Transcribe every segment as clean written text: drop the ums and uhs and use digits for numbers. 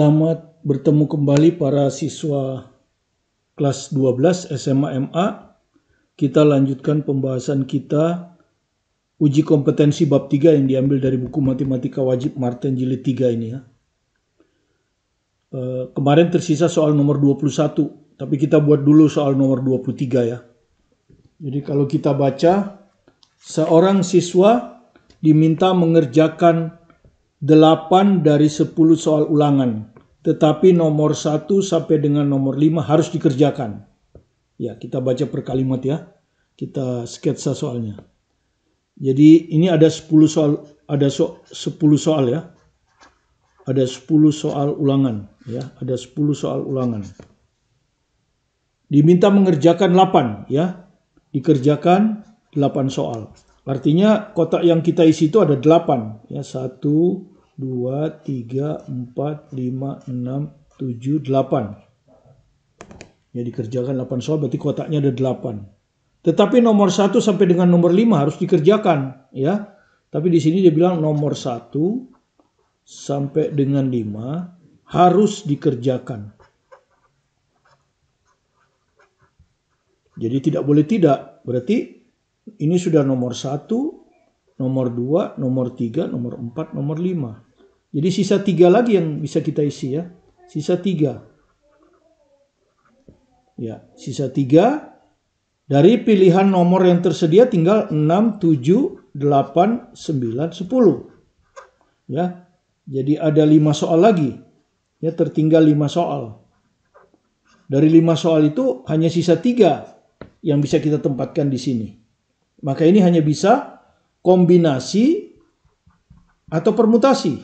Selamat bertemu kembali para siswa kelas 12 SMA MA. Kita lanjutkan pembahasan kita uji kompetensi bab 3 yang diambil dari buku Matematika Wajib Martin Jilid 3 ini ya. Kemarin tersisa soal nomor 21, tapi kita buat dulu soal nomor 23 ya. Jadi kalau kita baca, seorang siswa diminta mengerjakan 8 dari 10 soal ulangan, tetapi nomor 1 sampai dengan nomor 5 harus dikerjakan. Ya, kita baca per kalimat ya. Kita sketsa soalnya. Jadi ini ada 10 soal, 10 soal ya. Ada 10 soal ulangan ya, ada 10 soal ulangan. Diminta mengerjakan 8 ya. Dikerjakan 8 soal. Artinya kotak yang kita isi itu ada 8 ya, 1 2 3 4 5 6 7 8. Ya, dikerjakan 8 soal berarti kotaknya ada 8. Tetapi nomor 1 sampai dengan nomor 5 harus dikerjakan ya. Tapi di sini dia bilang nomor 1 sampai dengan 5 harus dikerjakan. Jadi tidak boleh tidak. Berarti ini sudah nomor 1, nomor 2, nomor 3, nomor 4, nomor 5. Jadi sisa 3 lagi yang bisa kita isi ya. Sisa 3. Ya, sisa 3. Dari pilihan nomor yang tersedia tinggal 6, 7, 8, 9, 10. Ya. Jadi ada 5 soal lagi. Ya, tertinggal 5 soal. Dari 5 soal itu hanya sisa 3 yang bisa kita tempatkan di sini. Maka ini hanya bisa kombinasi atau permutasi.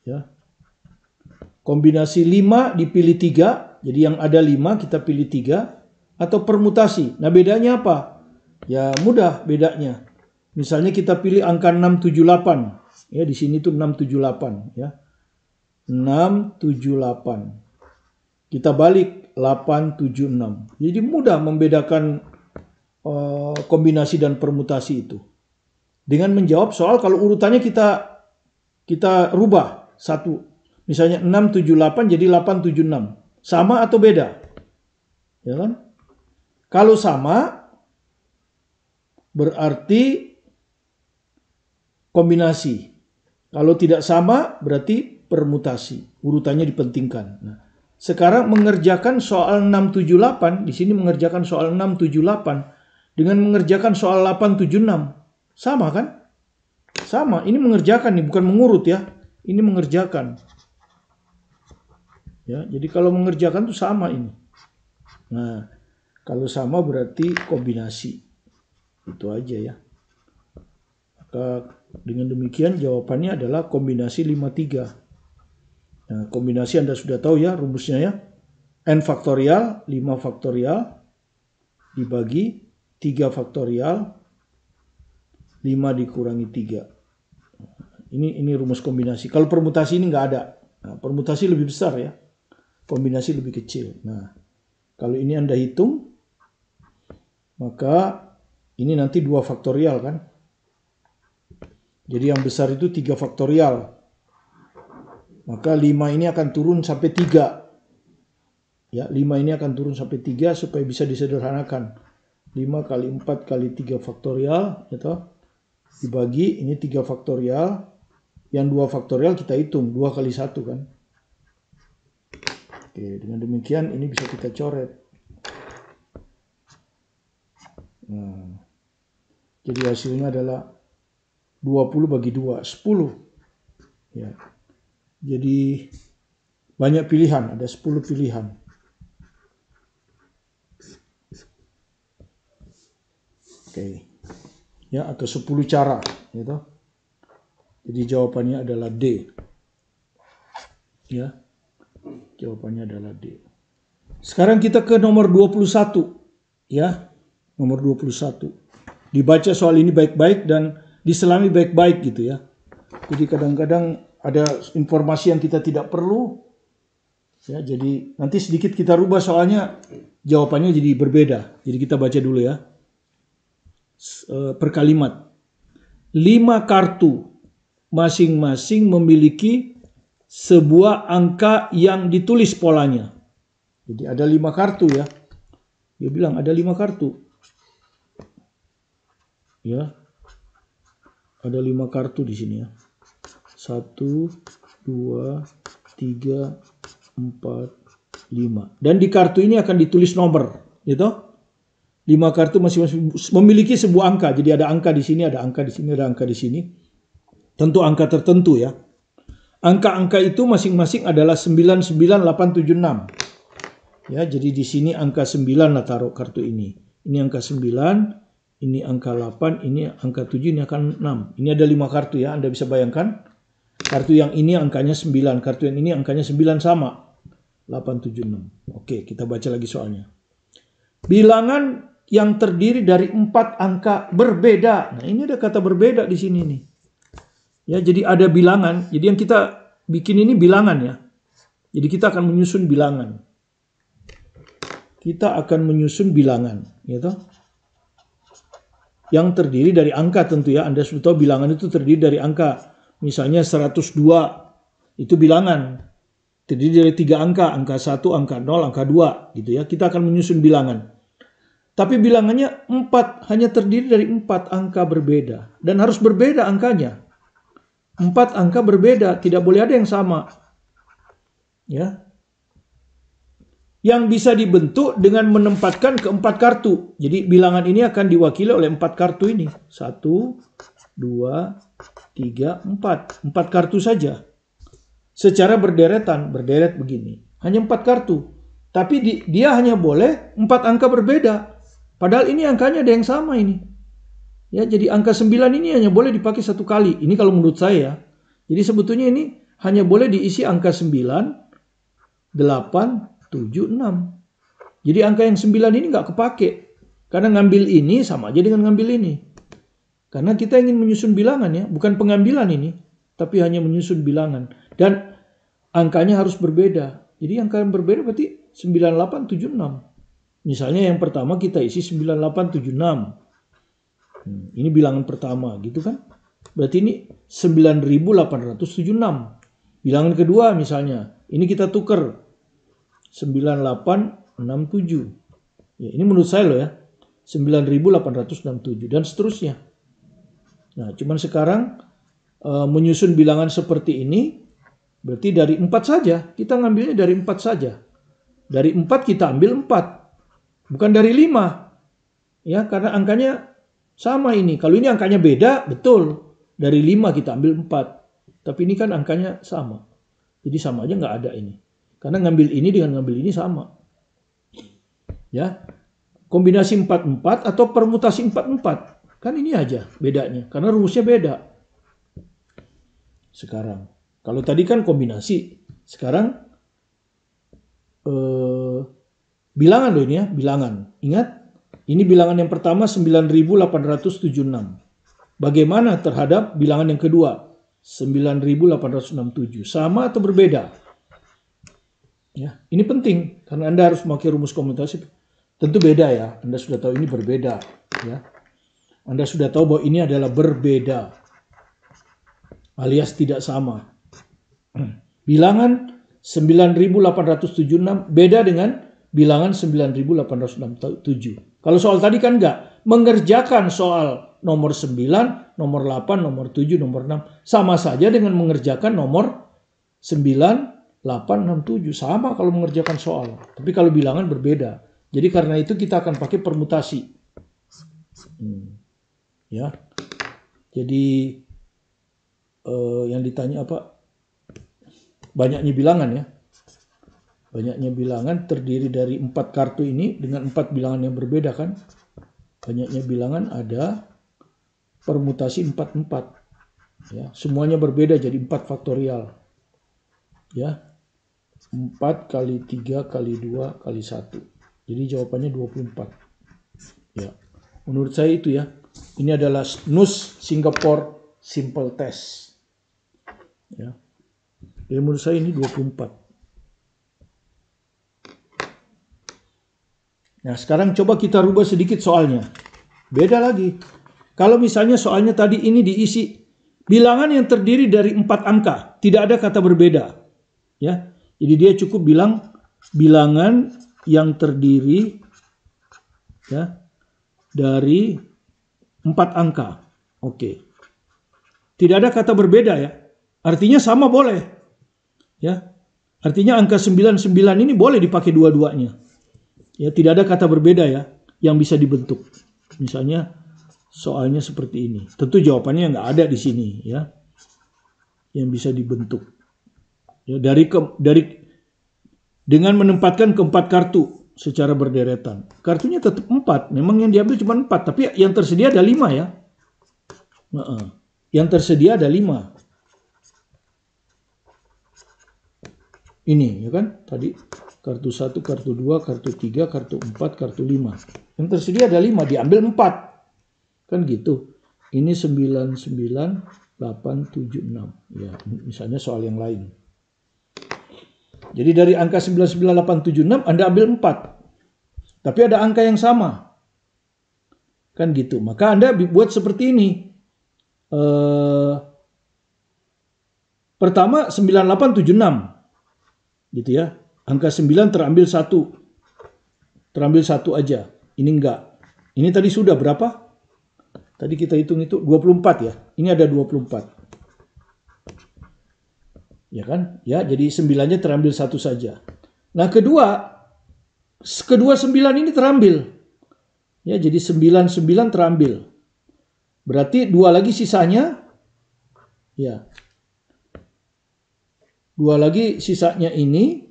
Ya. Kombinasi 5 dipilih 3, jadi yang ada 5 kita pilih 3, atau permutasi. Nah, bedanya apa? Ya mudah bedanya. Misalnya kita pilih angka 678. Ya, di sini tuh 678 ya. 678. Kita balik 876. Jadi mudah membedakan kombinasi dan permutasi itu. Dengan menjawab soal kalau urutannya kita rubah satu. Misalnya 678 jadi 876. Sama atau beda? Ya kan? Kalau sama berarti kombinasi. Kalau tidak sama berarti permutasi. Urutannya dipentingkan. Nah, sekarang mengerjakan soal 678, di sini mengerjakan soal 678 dengan mengerjakan soal 876. Sama kan? Sama, ini mengerjakan nih, bukan mengurut ya. Ini mengerjakan. Ya, jadi kalau mengerjakan itu sama ini. Nah, kalau sama berarti kombinasi. Itu aja ya. Maka dengan demikian jawabannya adalah kombinasi 53. Nah, kombinasi Anda sudah tahu ya rumusnya ya. N faktorial, 5 faktorial dibagi 3 faktorial 5 dikurangi 3. Ini rumus kombinasi. Kalau permutasi ini nggak ada. Nah, permutasi lebih besar ya. Kombinasi lebih kecil. Nah, kalau ini Anda hitung, maka ini nanti 2 faktorial kan. Jadi yang besar itu 3 faktorial. Maka 5 ini akan turun sampai 3. Ya, 5 ini akan turun sampai 3 supaya bisa disederhanakan. 5 kali 4 kali 3 faktorial, gitu. Dibagi, ini 3 faktorial. Yang 2 faktorial kita hitung, 2 kali 1 kan. Oke, dengan demikian ini bisa kita coret. Nah, jadi hasilnya adalah 20 bagi 2, 10. Ya. Jadi banyak pilihan, ada 10 pilihan. Oke. Ya, atau 10 cara, gitu. Jadi jawabannya adalah D. Ya. Jawabannya adalah D. Sekarang kita ke nomor 21. Ya. Nomor 21. Dibaca soal ini baik-baik dan diselami baik-baik gitu ya. Jadi kadang-kadang ada informasi yang kita tidak perlu. Ya, jadi nanti sedikit kita rubah soalnya jawabannya jadi berbeda. Jadi kita baca dulu ya. Per kalimat. 5 kartu masing-masing memiliki sebuah angka yang ditulis polanya. Jadi ada 5 kartu ya. Dia bilang ada 5 kartu. Ya. Ada 5 kartu di sini ya. 1, 2, 3, 4, 5. Dan di kartu ini akan ditulis nomor, gitu. 5 kartu masing-masing memiliki sebuah angka. Jadi ada angka di sini, ada angka di sini, ada angka di sini. Tentu angka tertentu ya. Angka-angka itu masing-masing adalah 99876. Ya, jadi di sini angka 9 lah taruh kartu ini. Ini angka 9, ini angka 8, ini angka 7, ini angka 6. Ini ada 5 kartu ya, Anda bisa bayangkan. Kartu yang ini angkanya 9, kartu yang ini angkanya 9 sama. 876. Oke, kita baca lagi soalnya. Bilangan yang terdiri dari 4 angka berbeda. Nah, ini ada kata berbeda di sini nih. Ya, jadi ada bilangan. Jadi yang kita bikin ini bilangan ya. Jadi kita akan menyusun bilangan. Kita akan menyusun bilangan, gitu. Yang terdiri dari angka tentu ya. Anda sudah tahu bilangan itu terdiri dari angka. Misalnya 102 itu bilangan. Terdiri dari 3 angka, angka 1, angka 0, angka 2, gitu ya. Kita akan menyusun bilangan. Tapi bilangannya 4, hanya terdiri dari 4 angka berbeda. Dan harus berbeda angkanya. 4 angka berbeda, tidak boleh ada yang sama. Ya. Yang bisa dibentuk dengan menempatkan ke-4 kartu. Jadi bilangan ini akan diwakili oleh 4 kartu ini. 1, 2, 3, 4. 4 kartu saja. Secara berderet begini. Hanya 4 kartu. Tapi dia hanya boleh 4 angka berbeda. Padahal ini angkanya ada yang sama ini. Ya, jadi angka 9 ini hanya boleh dipakai 1 kali. Ini kalau menurut saya. Jadi sebetulnya ini hanya boleh diisi angka 9, 8, 7, 6. Jadi angka yang 9 ini nggak kepake. Karena ngambil ini sama aja dengan ngambil ini. Karena kita ingin menyusun bilangan ya. Bukan pengambilan ini. Tapi hanya menyusun bilangan. Dan angkanya harus berbeda. Jadi angka yang berbeda berarti 9876. Misalnya yang pertama kita isi 9876. Ini bilangan pertama gitu kan. Berarti ini 9876. Bilangan kedua misalnya. Ini kita tuker. 9867. Ya, ini menurut saya loh ya. 9867 dan seterusnya. Nah, cuman sekarang menyusun bilangan seperti ini berarti dari 4 saja. Kita ngambilnya dari 4 saja. Dari 4 kita ambil 4. Bukan dari 5. Ya, karena angkanya sama ini. Kalau ini angkanya beda, betul. Dari 5 kita ambil 4. Tapi ini kan angkanya sama. Jadi sama aja nggak ada ini. Karena ngambil ini dengan ngambil ini sama. Ya. Kombinasi 4-4 atau permutasi 4-4. Kan ini aja bedanya. Karena rumusnya beda. Sekarang. Kalau tadi kan kombinasi. Sekarang bilangan loh ini ya. Bilangan. Ingat. Ini bilangan yang pertama 9876. Bagaimana terhadap bilangan yang kedua? 9867. Sama atau berbeda? Ya, ini penting. Karena Anda harus memakai rumus kombinasi. Tentu beda ya. Anda sudah tahu ini berbeda. Ya. Anda sudah tahu bahwa ini adalah berbeda. Alias tidak sama. Bilangan 9876 beda dengan bilangan 9867. Kalau soal tadi kan enggak. Mengerjakan soal nomor 9, nomor 8, nomor 7, nomor 6. Sama saja dengan mengerjakan nomor 9, 8, 6, 7. Sama kalau mengerjakan soal. Tapi kalau bilangan berbeda. Jadi karena itu kita akan pakai permutasi. Ya. Jadi yang ditanya apa? Banyaknya bilangan ya. Banyaknya bilangan terdiri dari 4 kartu ini dengan 4 bilangan yang berbeda kan. Banyaknya bilangan ada permutasi 4-4. Ya, semuanya berbeda jadi 4 faktorial. Ya. 4 kali 3 kali 2 kali 1. Jadi jawabannya 24. Ya. Menurut saya itu ya. Ini adalah NUS Singapore Simple Test. Ya. Jadi menurut saya ini 24. Nah, sekarang coba kita rubah sedikit soalnya. Beda lagi. Kalau misalnya soalnya tadi ini diisi bilangan yang terdiri dari 4 angka. Tidak ada kata berbeda. Ya. Jadi dia cukup bilang bilangan yang terdiri ya dari 4 angka. Oke. Tidak ada kata berbeda ya. Artinya sama boleh. Ya. Artinya angka 99 ini boleh dipakai dua-duanya. Ya, tidak ada kata berbeda ya yang bisa dibentuk. Misalnya soalnya seperti ini. Tentu jawabannya nggak ada di sini ya. Yang bisa dibentuk. Ya, dengan menempatkan keempat kartu secara berderetan. Kartunya tetap 4. Memang yang diambil cuma 4, tapi yang tersedia ada 5 ya. Yang tersedia ada 5. Ini ya kan tadi kartu 1, kartu 2, kartu 3, kartu 4, kartu 5. Yang tersedia ada 5, diambil 4. Kan gitu. Ini 99, 8, 7, 6. Ya, misalnya soal yang lain. Jadi dari angka 99, 8, 7, 6 Anda ambil 4. Tapi ada angka yang sama. Kan gitu. Maka Anda buat seperti ini. Pertama 9876 gitu ya. Angka 9 terambil 1. Terambil 1 aja. Ini enggak. Ini tadi sudah berapa? Tadi kita hitung itu 24 ya. Ini ada 24. Ya kan? Ya, jadi 9-nya terambil 1 saja. Nah, kedua 9 ini terambil. Ya, jadi 99 terambil. Berarti 2 lagi sisanya. Ya. 2 lagi sisanya ini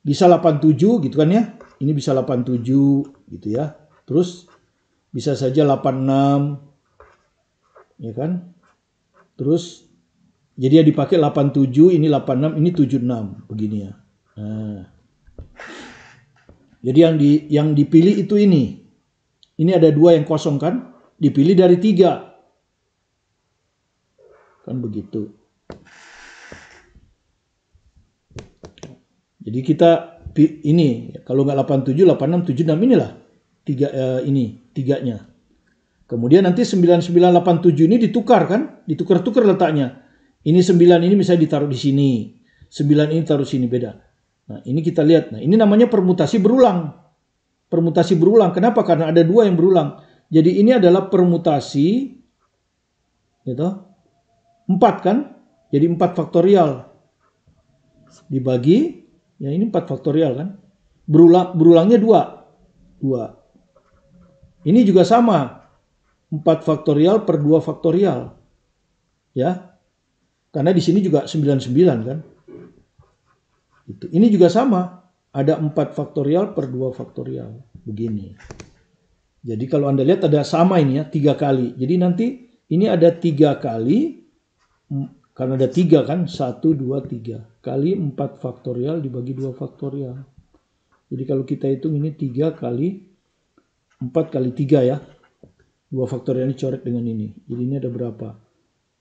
bisa 87 gitu kan ya. Ini bisa 87 gitu ya. Terus bisa saja 86 ya kan. Terus jadi ya dipakai 87, ini 86, ini 76 begini ya. Nah. Jadi yang dipilih itu ini. Ini ada 2 yang kosong kan? Dipilih dari 3. Kan begitu. Jadi kita ini kalau nggak 87, 86, 76 inilah tiganya. Kemudian nanti 9987 ini ditukar kan? Ditukar-tukar letaknya. Ini 9 ini misalnya ditaruh di sini. 9 ini taruh sini beda. Nah, ini kita lihat. Nah, ini namanya permutasi berulang. Permutasi berulang. Kenapa? Karena ada 2 yang berulang. Jadi ini adalah permutasi gitu. 4 kan? Jadi 4 faktorial. Dibagi ya ini 4 faktorial kan. Berulangnya 2. Ini juga sama. 4 faktorial per 2 faktorial. Ya. Karena di sini juga 99 kan. Ini juga sama. Ada 4 faktorial per 2 faktorial. Begini. Jadi kalau Anda lihat ada sama ini ya. 3 kali. Jadi nanti ini ada 3 kali. Karena ada 3 kan, 1, 2, 3. Kali 4 faktorial dibagi 2 faktorial. Jadi kalau kita hitung ini 3 kali 4 kali 3 ya. 2 faktorial ini coret dengan ini. Jadi ini ada berapa?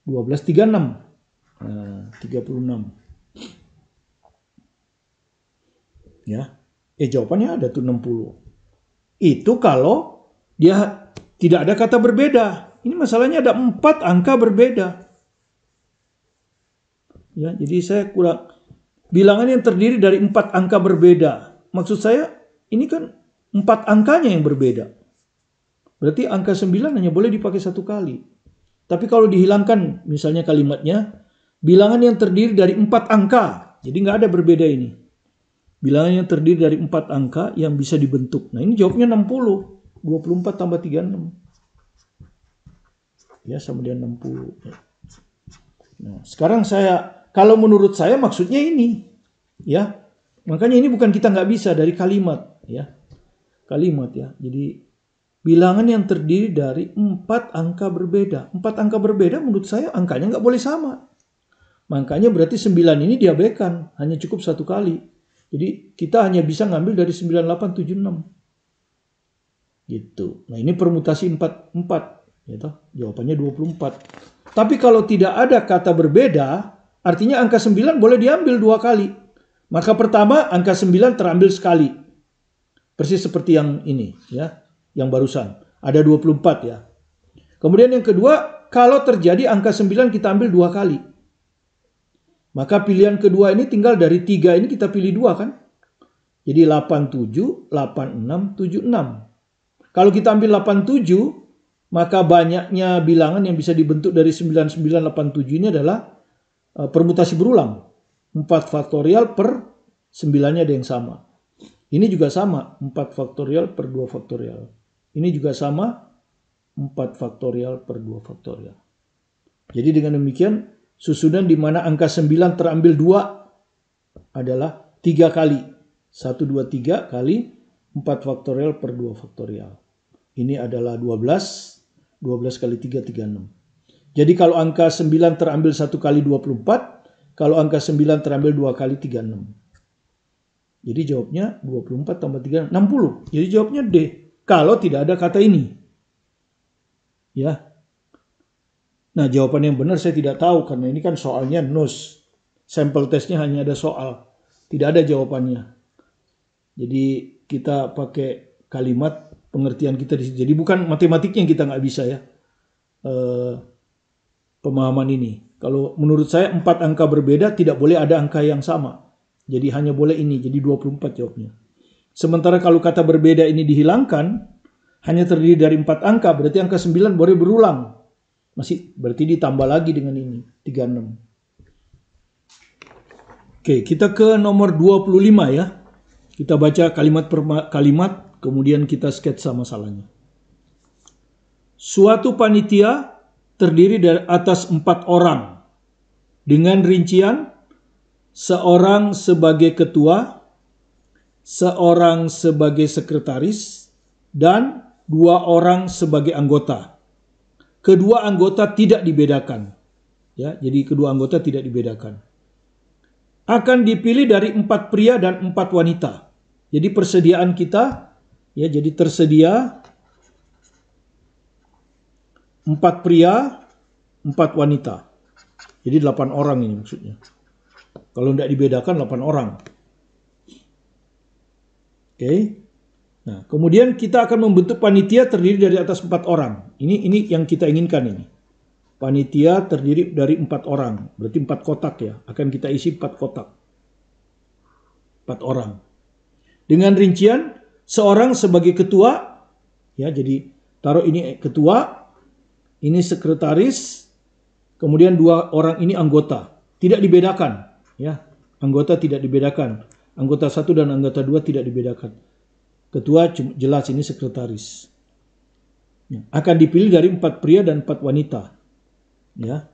12, 36. Nah, 36. Ya. Jawabannya ada tuh 60. Itu kalau dia tidak ada kata berbeda. Ini masalahnya ada 4 angka berbeda. Ya, jadi saya kurang bilangan yang terdiri dari 4 angka berbeda. Maksud saya ini kan 4 angkanya yang berbeda. Berarti angka 9 hanya boleh dipakai 1 kali. Tapi kalau dihilangkan misalnya kalimatnya bilangan yang terdiri dari 4 angka. Jadi nggak ada berbeda ini. Bilangan yang terdiri dari 4 angka yang bisa dibentuk. Nah, ini jawabnya 60. 24 tambah 36. Ya, sama dengan 60. Nah, sekarang kalau menurut saya maksudnya ini. Ya. Makanya ini bukan kita nggak bisa dari kalimat. Ya. Kalimat ya. Jadi bilangan yang terdiri dari 4 angka berbeda. 4 angka berbeda menurut saya angkanya nggak boleh sama. Makanya berarti 9 ini diabaikan. Hanya cukup 1 kali. Jadi kita hanya bisa ngambil dari 9876. Gitu. Nah, ini permutasi 4 gitu. Jawabannya 24. Tapi kalau tidak ada kata berbeda, artinya angka 9 boleh diambil 2 kali. Maka pertama angka 9 terambil sekali. Persis seperti yang ini ya, yang barusan. Ada 24 ya. Kemudian yang kedua, kalau terjadi angka 9 kita ambil 2 kali. Maka pilihan kedua ini tinggal dari 3 ini kita pilih 2 kan. Jadi 87, 86, 76. Kalau kita ambil 87, maka banyaknya bilangan yang bisa dibentuk dari 9987 ini adalah permutasi berulang. 4 faktorial per 9-nya ada yang sama. Ini juga sama, 4 faktorial per 2 faktorial. Ini juga sama, 4 faktorial per 2 faktorial. Jadi dengan demikian, susunan di mana angka 9 terambil 2 adalah 3 kali. 1, 2, 3 kali 4 faktorial per 2 faktorial. Ini adalah 12. 12 kali 3, 36. Jadi kalau angka 9 terambil 1 kali 24, kalau angka 9 terambil 2 kali 36. Jadi jawabnya 24 tambah 3, 60. Jadi jawabnya D. Kalau tidak ada kata ini. Ya. Nah, jawaban yang benar saya tidak tahu karena ini kan soalnya NUS. Sampel tesnya hanya ada soal. Tidak ada jawabannya. Jadi kita pakai kalimat pengertian kita di sini. Jadi bukan matematiknya yang kita nggak bisa ya. Pemahaman ini. Kalau menurut saya 4 angka berbeda tidak boleh ada angka yang sama. Jadi hanya boleh ini. Jadi 24 jawabnya. Sementara kalau kata berbeda ini dihilangkan, hanya terdiri dari 4 angka. Berarti angka 9 boleh berulang. Masih berarti ditambah lagi dengan ini, 36. Oke, kita ke nomor 25 ya. Kita baca kalimat per kalimat, kemudian kita sketsa masalahnya. Suatu panitia terdiri dari atas 4 orang. Dengan rincian, seorang sebagai ketua, seorang sebagai sekretaris, dan 2 orang sebagai anggota. Kedua anggota tidak dibedakan. Ya, jadi kedua anggota tidak dibedakan. Akan dipilih dari 4 pria dan 4 wanita. Jadi persediaan kita, ya, jadi tersedia 4 pria, 4 wanita. Jadi 8 orang ini maksudnya. Kalau tidak dibedakan 8 orang. Oke. Nah, kemudian kita akan membentuk panitia terdiri dari atas 4 orang. Ini yang kita inginkan ini. Panitia terdiri dari 4 orang. Berarti 4 kotak ya. Akan kita isi 4 kotak. 4 orang. Dengan rincian, seorang sebagai ketua. Ya, jadi taruh ini ketua. Ini sekretaris. Kemudian 2 orang ini anggota. Tidak dibedakan. Ya, anggota tidak dibedakan. Anggota 1 dan anggota 2 tidak dibedakan. Ketua jelas ini sekretaris. Ya, akan dipilih dari 4 pria dan 4 wanita. Ya.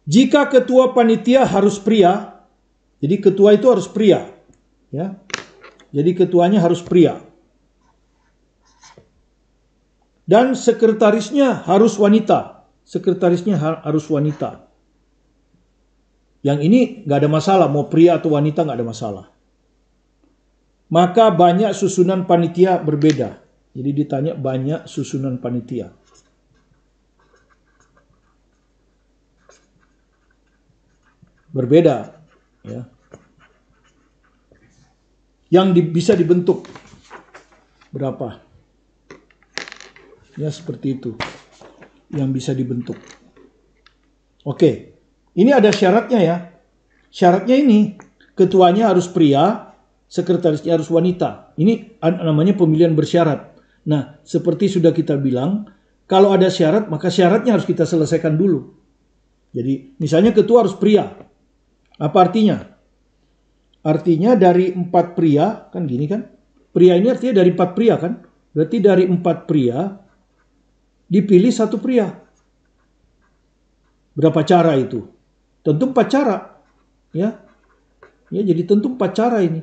Jika ketua panitia harus pria, jadi ketua itu harus pria. Ya. Jadi ketuanya harus pria. Dan sekretarisnya harus wanita. Sekretarisnya harus wanita. Yang ini nggak ada masalah, mau pria atau wanita nggak ada masalah. Maka banyak susunan panitia berbeda. Jadi ditanya banyak susunan panitia. Berbeda. Ya. Yang bisa dibentuk. Berapa? Ya seperti itu. Yang bisa dibentuk. Oke. Ini ada syaratnya ya. Syaratnya ini. Ketuanya harus pria. Sekretarisnya harus wanita. Ini namanya pemilihan bersyarat. Nah, seperti sudah kita bilang, kalau ada syarat, maka syaratnya harus kita selesaikan dulu. Jadi, misalnya ketua harus pria. Apa artinya? Artinya dari 4 pria, kan gini kan? Pria ini artinya dari 4 pria kan? Berarti dari 4 pria, dipilih 1 pria. Berapa cara itu? Tentu 4 cara. Ya, jadi tentu 4 cara ini.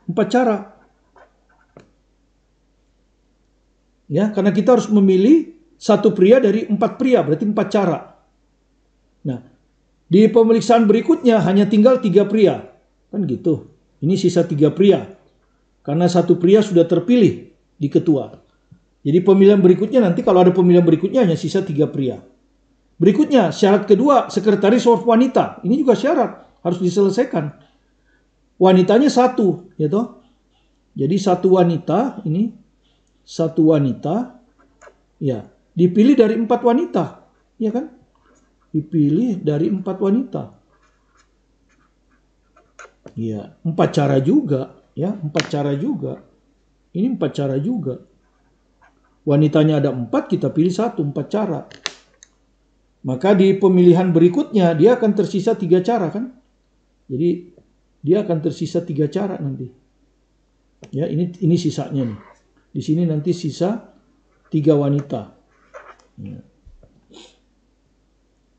4 cara. Ya, karena kita harus memilih 1 pria dari 4 pria, berarti 4 cara. Nah, di pemeriksaan berikutnya hanya tinggal 3 pria. Kan gitu. Ini sisa 3 pria. Karena 1 pria sudah terpilih di ketua. Jadi pemilihan berikutnya nanti kalau ada pemilihan berikutnya hanya sisa 3 pria. Berikutnya, syarat kedua, sekretaris wanita. Ini juga syarat, harus diselesaikan. Wanitanya 1, ya toh. Jadi 1 wanita, ini 1 wanita, ya dipilih dari 4 wanita, ya kan? dipilih dari 4 wanita. Ya, 4 cara juga, ya, 4 cara juga. Ini 4 cara juga. Wanitanya ada 4, kita pilih 1, 4 cara. Maka di pemilihan berikutnya dia akan tersisa 3 cara kan? Jadi dia akan tersisa 3 cara nanti. Ya, ini sisanya nih. Di sini nanti sisa 3 wanita. Ya.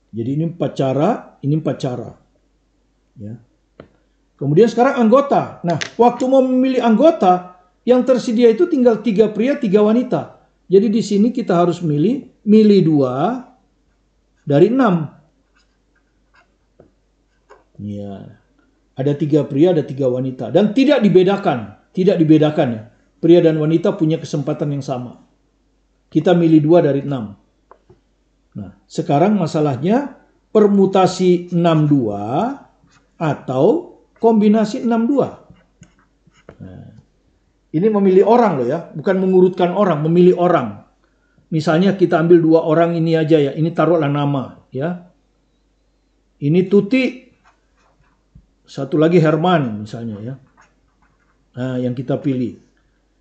Jadi ini 4 cara, ini 4 cara. Ya. Kemudian sekarang anggota. Nah, waktu mau memilih anggota, yang tersedia itu tinggal 3 pria, 3 wanita. Jadi di sini kita harus milih 2 dari 6. Ya. Ada 3 pria, ada 3 wanita. Dan tidak dibedakan. Tidak dibedakan ya. Pria dan wanita punya kesempatan yang sama. Kita milih 2 dari 6. Nah, sekarang masalahnya permutasi 62 atau kombinasi 62. Nah, ini memilih orang loh ya, bukan mengurutkan orang, memilih orang. Misalnya kita ambil 2 orang ini aja ya, ini taruhlah nama ya. Ini Tuti, satu lagi Herman misalnya ya. Nah, yang kita pilih.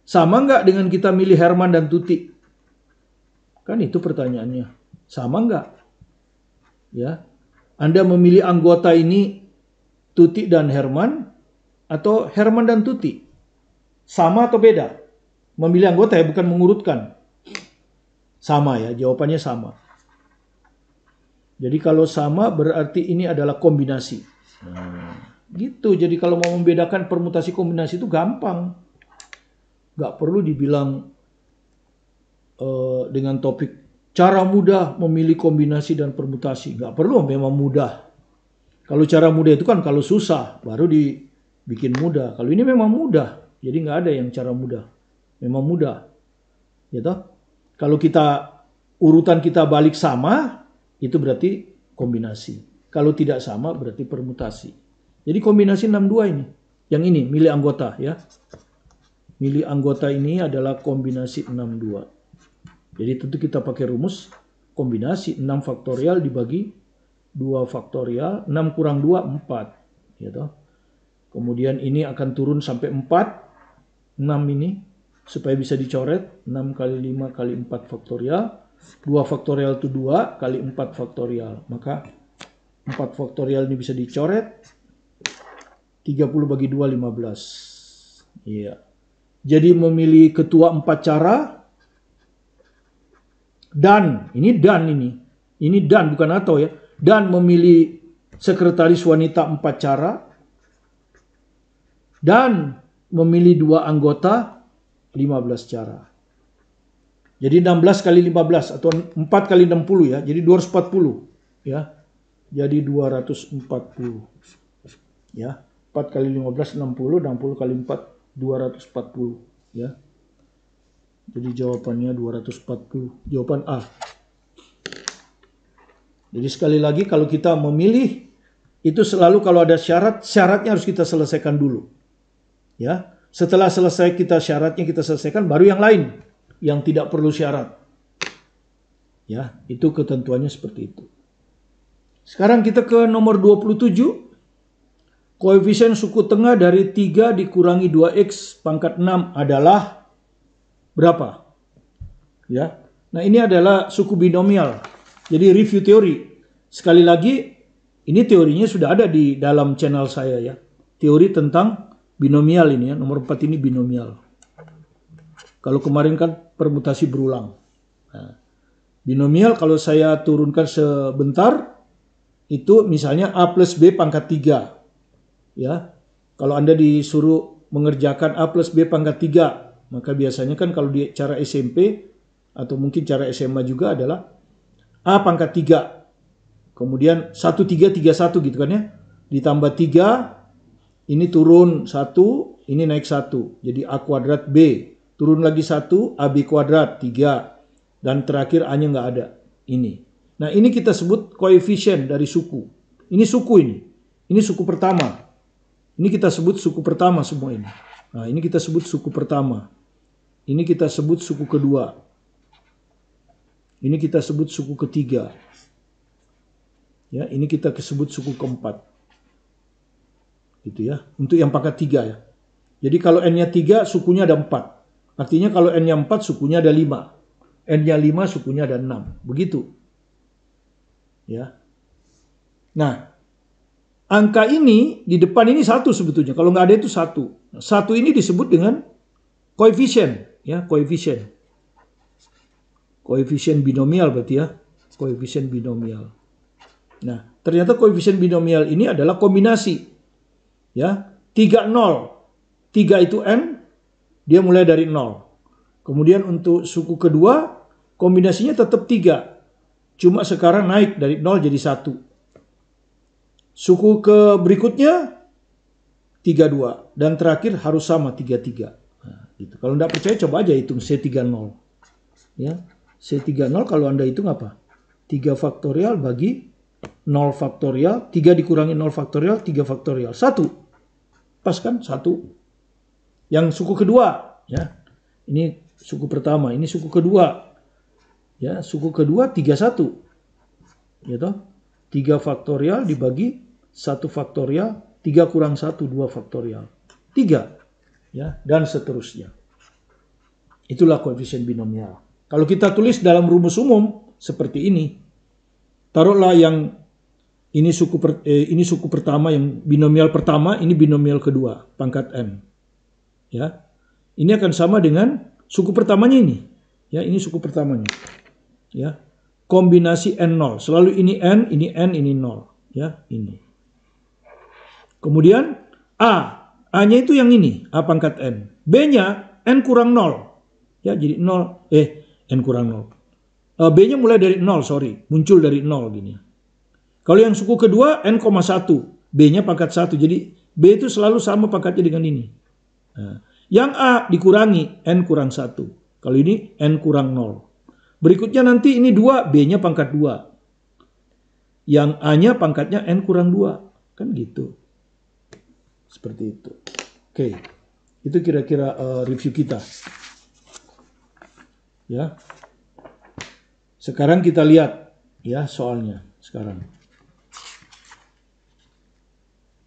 Sama nggak dengan kita milih Herman dan Tuti? Kan itu pertanyaannya. Sama nggak? Ya, Anda memilih anggota ini Tuti dan Herman atau Herman dan Tuti? Sama atau beda? Memilih anggota ya, bukan mengurutkan. Sama ya, jawabannya sama. Jadi kalau sama berarti ini adalah kombinasi. Gitu, jadi kalau mau membedakan permutasi kombinasi itu gampang. Gak perlu dibilang dengan topik cara mudah memilih kombinasi dan permutasi. Gak perlu, memang mudah. Kalau cara mudah itu kan kalau susah, baru dibikin mudah. Kalau ini memang mudah, jadi gak ada yang cara mudah. Memang mudah. Gitu? Kalau urutan kita balik sama, itu berarti kombinasi. Kalau tidak sama, berarti permutasi. Jadi kombinasi 62 ini. Yang ini, milih anggota ya. Milih anggota ini adalah kombinasi 62. Jadi tentu kita pakai rumus kombinasi 6 faktorial dibagi 2 faktorial, 6 kurang 2, 4. Gitu. Kemudian ini akan turun sampai 4, 6 ini, supaya bisa dicoret, 6 kali 5 kali 4 faktorial, 2 faktorial itu 2 kali 4 faktorial. Maka 4 faktorial ini bisa dicoret, 30 bagi 2, 15. Iya. Jadi memilih ketua 4 cara, dan ini dan bukan atau ya, dan memilih sekretaris wanita 4 cara, dan memilih 2 anggota 15 cara. Jadi 16 kali 15 atau 4 kali 60 ya, jadi 240 ya. Jadi 240 ya. 4 kali 15 60, 60 kali 4 240 ya. Jadi jawabannya 240. Jawaban A. Jadi sekali lagi kalau kita memilih, itu selalu kalau ada syarat, syaratnya harus kita selesaikan dulu. Ya. Setelah selesai syaratnya kita selesaikan, baru yang lain yang tidak perlu syarat. Ya, itu ketentuannya seperti itu. Sekarang kita ke nomor 27. Koefisien suku tengah dari 3 dikurangi 2x pangkat 6 adalah berapa? Ya. Nah, ini adalah suku binomial. Jadi review teori. Sekali lagi, ini teorinya sudah ada di dalam channel saya ya. Teori tentang binomial ini ya, nomor 4 ini binomial. Kalau kemarin kan permutasi berulang. Nah, binomial kalau saya turunkan sebentar, itu misalnya A plus B pangkat 3. Ya, kalau Anda disuruh mengerjakan A plus B pangkat 3, maka biasanya kan kalau di cara SMP atau mungkin cara SMA juga adalah A pangkat 3. Kemudian 1, 3, 3, 1 gitu kan ya. Ditambah 3, ini turun 1, ini naik 1. Jadi A kuadrat B. Turun lagi 1, AB kuadrat 3. Dan terakhir A-nya nggak ada. Ini. Nah, ini kita sebut koefisien dari suku. Ini suku ini. Ini suku pertama. Ini kita sebut suku pertama semua ini. Nah, ini kita sebut suku pertama. Ini kita sebut suku kedua. Ini kita sebut suku ketiga. Ya, ini kita sebut suku keempat. Gitu ya. Untuk yang pangkat 3 ya. Jadi kalau N-nya 3, sukunya ada 4. Artinya kalau N-nya 4, sukunya ada 5. N-nya 5, sukunya ada 6. Begitu. Ya. Nah, angka ini di depan ini 1 sebetulnya. Kalau nggak ada itu 1. 1 ini disebut dengan koefisien. Ya, koefisien. Koefisien binomial berarti ya. Koefisien binomial. Nah, ternyata koefisien binomial ini adalah kombinasi. Ya, 3, 0. 3 itu N, dia mulai dari 0. Kemudian untuk suku kedua, kombinasinya tetap 3. Cuma sekarang naik dari 0 jadi 1. Suku ke berikutnya, 32. Dan terakhir harus sama, 33. Nah, gitu. Kalau Anda percaya, coba aja hitung C30. Ya, C30 kalau Anda hitung apa? 3 faktorial bagi 0 faktorial, 3 dikurangi 0 faktorial, 3 faktorial. 1. Pas kan? 1. Yang suku kedua, ya. Ini suku pertama, ini suku kedua. Ya, suku kedua 31. Ya toh? 3 faktorial dibagi 1 faktorial, 3 kurang 1, 2 faktorial. 3. Ya, dan seterusnya. Itulah koefisien binomial. Kalau kita tulis dalam rumus umum seperti ini, taruhlah yang ini suku pertama, yang binomial pertama, ini binomial kedua, pangkat n. Ya, ini akan sama dengan suku pertamanya ini. Ya, ini suku pertamanya. Ya, kombinasi n0. Selalu ini n, ini 0. Ya, ini. Kemudian A-nya itu yang ini, A pangkat n. B-nya n kurang 0. Ya, jadi 0, n kurang 0. B-nya mulai dari 0, muncul dari 0 gini. Kalau yang suku kedua n,1, B-nya pangkat 1. Jadi B itu selalu sama pangkatnya dengan ini. Nah, yang A dikurangi n kurang 1. Kalau ini n kurang 0. Berikutnya nanti ini 2, B-nya pangkat 2. Yang A-nya pangkatnya n kurang 2. Kan gitu. Seperti itu. Oke. Itu kira-kira review kita. Ya. Sekarang kita lihat ya soalnya sekarang.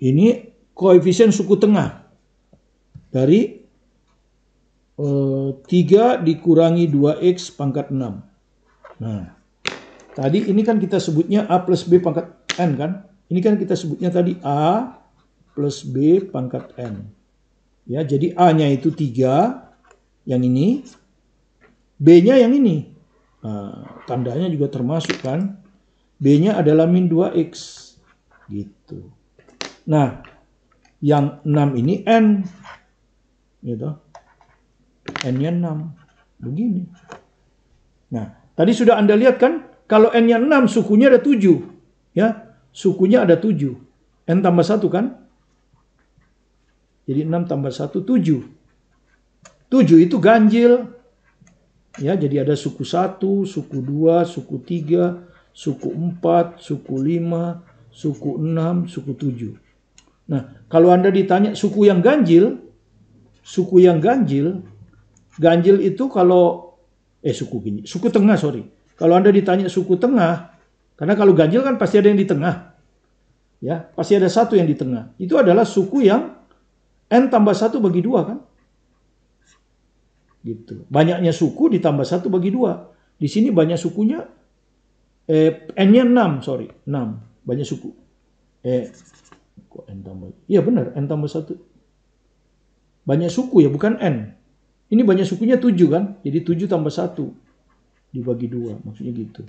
Ini koefisien suku tengah dari 3 dikurangi 2x pangkat 6. Nah, tadi ini kan kita sebutnya A plus B pangkat n kan? Ini kan kita sebutnya tadi A plus B pangkat n. Ya, jadi A-nya itu 3, yang ini. B-nya yang ini. Nah, tandanya juga termasuk kan? B-nya adalah min 2x. Gitu. Nah, yang 6 ini n. Gitu. N-nya 6. Begini. Nah, tadi sudah Anda lihat kan? Kalau N-nya 6, sukunya ada 7. Ya, sukunya ada 7. N tambah 1 kan? Jadi 6 tambah 1, 7. 7 itu ganjil. Ya, jadi ada suku 1, suku 2, suku 3, suku 4, suku 5, suku 6, suku 7. Nah, kalau Anda ditanya suku yang ganjil itu kalau suku tengah, Kalau Anda ditanya suku tengah, karena kalau ganjil kan pasti ada yang di tengah. Ya, pasti ada satu yang di tengah. Itu adalah suku yang n tambah 1 bagi 2 kan? Gitu. Banyaknya suku ditambah 1 bagi 2. Di sini banyak sukunya n-nya 6, 6. Banyak suku. Kok n tambah? Iya benar, n tambah 1. Banyak suku ya, bukan n. Ini banyak sukunya 7 kan? Jadi 7 tambah 1 dibagi 2, maksudnya gitu.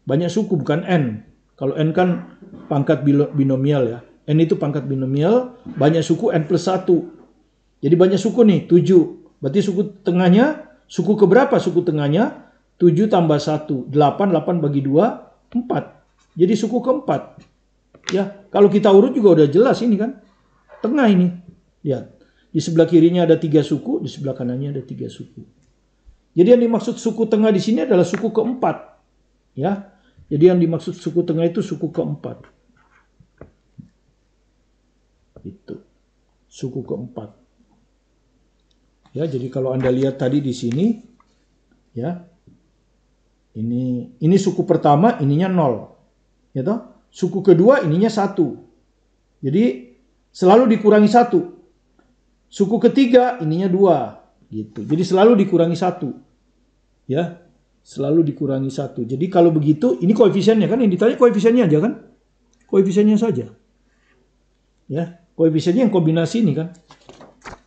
Banyak suku bukan n. Kalau n kan pangkat binomial ya. N itu pangkat binomial, banyak suku n plus 1. Jadi banyak suku nih, 7. Berarti suku tengahnya, suku keberapa suku tengahnya? 7 tambah 1, 8, 8 bagi 2, 4. Jadi suku keempat. Ya, kalau kita urut juga udah jelas ini kan. Tengah ini. Lihat. Di sebelah kirinya ada 3 suku, di sebelah kanannya ada 3 suku. Jadi yang dimaksud suku tengah di sini adalah suku keempat. Ya. Jadi yang dimaksud suku tengah itu suku keempat. Itu. Suku keempat. Ya, jadi kalau Anda lihat tadi di sini ya. Ini suku pertama, ininya 0. Ya toh? Suku kedua ininya 1. Jadi selalu dikurangi 1. Suku ketiga ininya 2. Gitu. Jadi selalu dikurangi 1. Ya, selalu dikurangi 1. Jadi kalau begitu, ini koefisiennya kan, yang ditanya koefisiennya aja kan? Koefisiennya saja. Ya, koefisiennya yang kombinasi ini kan?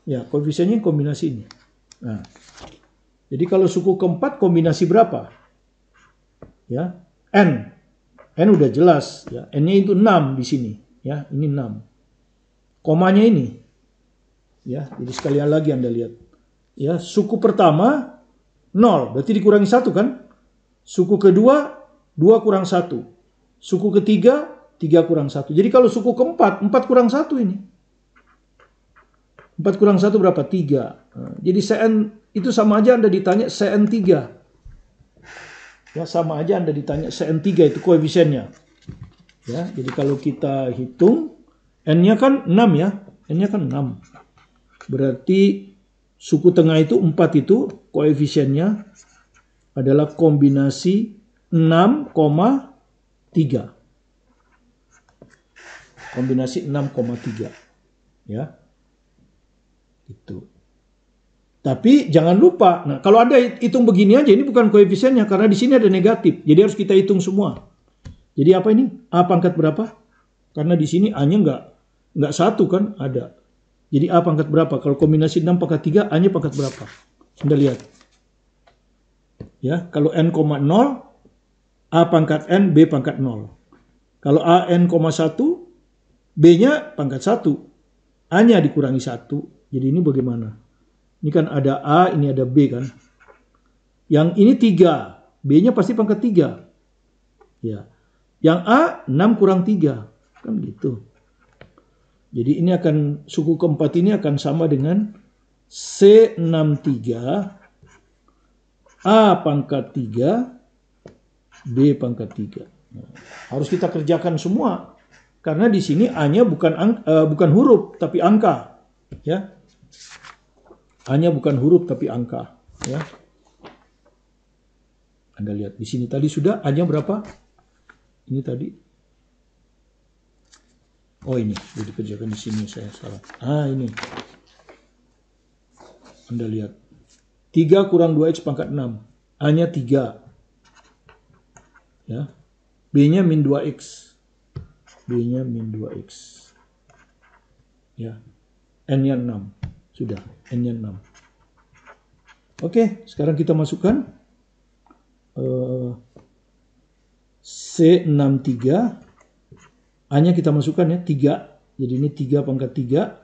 Ya, koefisiennya yang kombinasi ini. Nah, jadi kalau suku keempat kombinasi berapa? Ya, N. N udah jelas ya. N-nya itu 6 di sini, ya. Ini 6. Komanya ini. Ya, jadi sekalian lagi Anda lihat. Ya, suku pertama 0, berarti dikurangi 1 kan? Suku kedua 2 kurang 1. Suku ketiga 3 kurang 1. Jadi kalau suku keempat 4 kurang 1 ini. 4 kurang 1 berapa? 3. Nah, jadi Cn itu sama aja Anda ditanya Cn3. Ya, sama aja Anda ditanya Cn3 itu koefisiennya. Ya, jadi kalau kita hitung N-nya kan 6 ya. N-nya kan 6. Berarti suku tengah itu 4 itu koefisiennya adalah kombinasi 6,3. Kombinasi 6,3. Ya. Itu. Tapi jangan lupa, nah kalau ada hitung begini aja, ini bukan koefisiennya karena di sini ada negatif. Jadi harus kita hitung semua. Jadi apa ini? A pangkat berapa? Karena di sini A-nya enggak 1 kan, ada. Jadi A pangkat berapa? Kalau kombinasi 6 pangkat 3, A-nya pangkat berapa? Anda lihat. Ya, kalau N, 0, A pangkat N, B pangkat 0. Kalau A N, 1, B-nya pangkat 1. A-nya dikurangi 1. Jadi ini bagaimana? Ini kan ada A, ini ada B kan. Yang ini 3. B-nya pasti pangkat 3. Ya. Yang A 6 kurang 3. Kan gitu. Jadi ini akan, suku keempat ini akan sama dengan C63, A pangkat 3, B pangkat 3. Nah, harus kita kerjakan semua. Karena di sini A-nya bukan huruf, tapi angka. Ya. A-nya bukan huruf, tapi angka. Ya. Anda lihat, di sini tadi sudah, A-nya berapa? Ini tadi. Oh ini, jadi kerjakan di sini saya salah. Ah ini. Anda lihat. 3 kurang 2x pangkat 6. A-nya 3. Ya. B-nya min 2x. B-nya min 2x. Ya. N-nya 6. Sudah, N-nya 6. Oke, sekarang kita masukkan C63. A-nya kita masukkan ya, 3. Jadi ini 3 pangkat 3.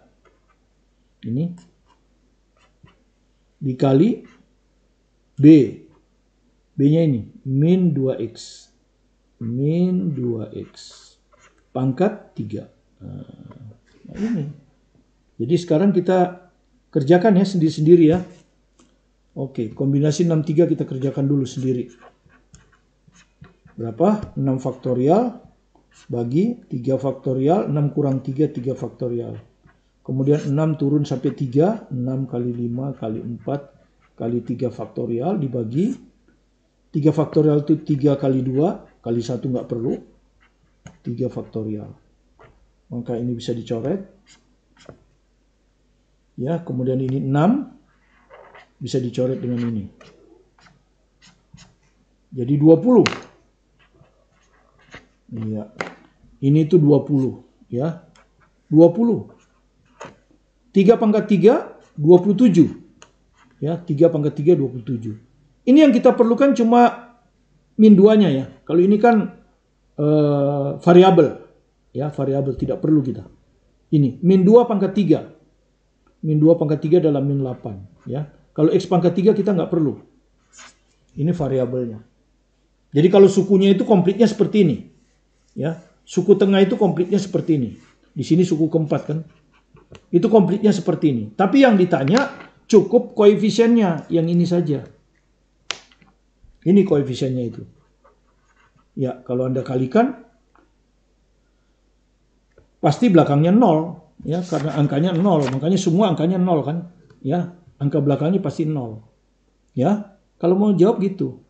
Ini. Dikali B. B-nya ini, min 2x. Min 2x. Pangkat 3. Nah ini. Jadi sekarang kita kerjakan ya sendiri-sendiri ya. Oke, kombinasi 63 kita kerjakan dulu sendiri. Berapa? 6 faktorial. Bagi 3 faktorial, 6 kurang 3, 3 faktorial. Kemudian 6 turun sampai 3, 6 kali 5 kali 4 kali 3 faktorial dibagi. 3 faktorial itu 3 kali 2, kali 1 nggak perlu. 3 faktorial. Maka ini bisa dicoret. Ya, kemudian ini 6 bisa dicoret dengan ini. Jadi 20. Iya. Ini tuh 20 ya. 20. 3 pangkat 3 27. Ya, 3 pangkat 3 27. Ini yang kita perlukan cuma min 2-nya ya. Kalau ini kan variabel. Ya, variabel tidak perlu kita. Ini min 2 pangkat 3. Min 2 pangkat 3 adalah min 8 ya. Kalau x pangkat 3 kita nggak perlu. Ini variabelnya. Jadi kalau sukunya itu komplitnya seperti ini. Ya, suku tengah itu komplitnya seperti ini. Di sini suku keempat kan. Itu komplitnya seperti ini. Tapi yang ditanya cukup koefisiennya yang ini saja. Ini koefisiennya itu. Ya, kalau Anda kalikan pasti belakangnya 0 ya, karena angkanya 0, makanya semua angkanya 0 kan. Ya, angka belakangnya pasti 0. Ya, kalau mau jawab gitu.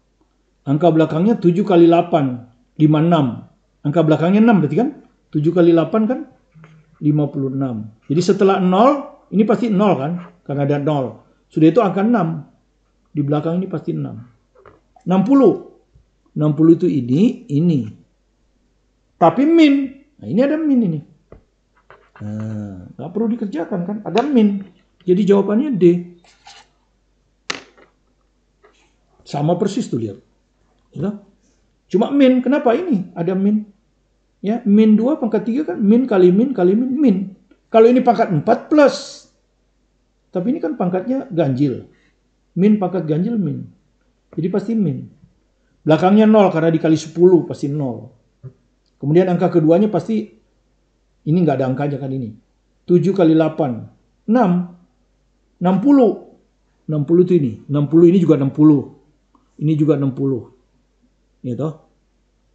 Angka belakangnya 7 kali 8, 56. Angka belakangnya 6 berarti kan? 7 kali 8 kan? 56. Jadi setelah 0, ini pasti 0 kan? Karena ada 0. Sudah itu angka 6. Di belakang ini pasti 6. 60. 60 itu ini. Tapi min. Nah, ini ada min ini. Nah, nggak perlu dikerjakan kan? Ada min. Jadi jawabannya D. Sama persis tuh lihat. Ya. Cuma min. Kenapa ini ada min? Ya, min 2 pangkat 3 kan min kali min kali min, min. Kalau ini pangkat 4 plus. Tapi ini kan pangkatnya ganjil. Min pangkat ganjil min. Jadi pasti min. Belakangnya 0 karena dikali 10 pasti 0. Kemudian angka keduanya pasti ini nggak ada angkanya kan ini. 7 kali 8. 6. 60. 60 itu ini. 60 ini juga 60. Ini juga 60. Ya toh?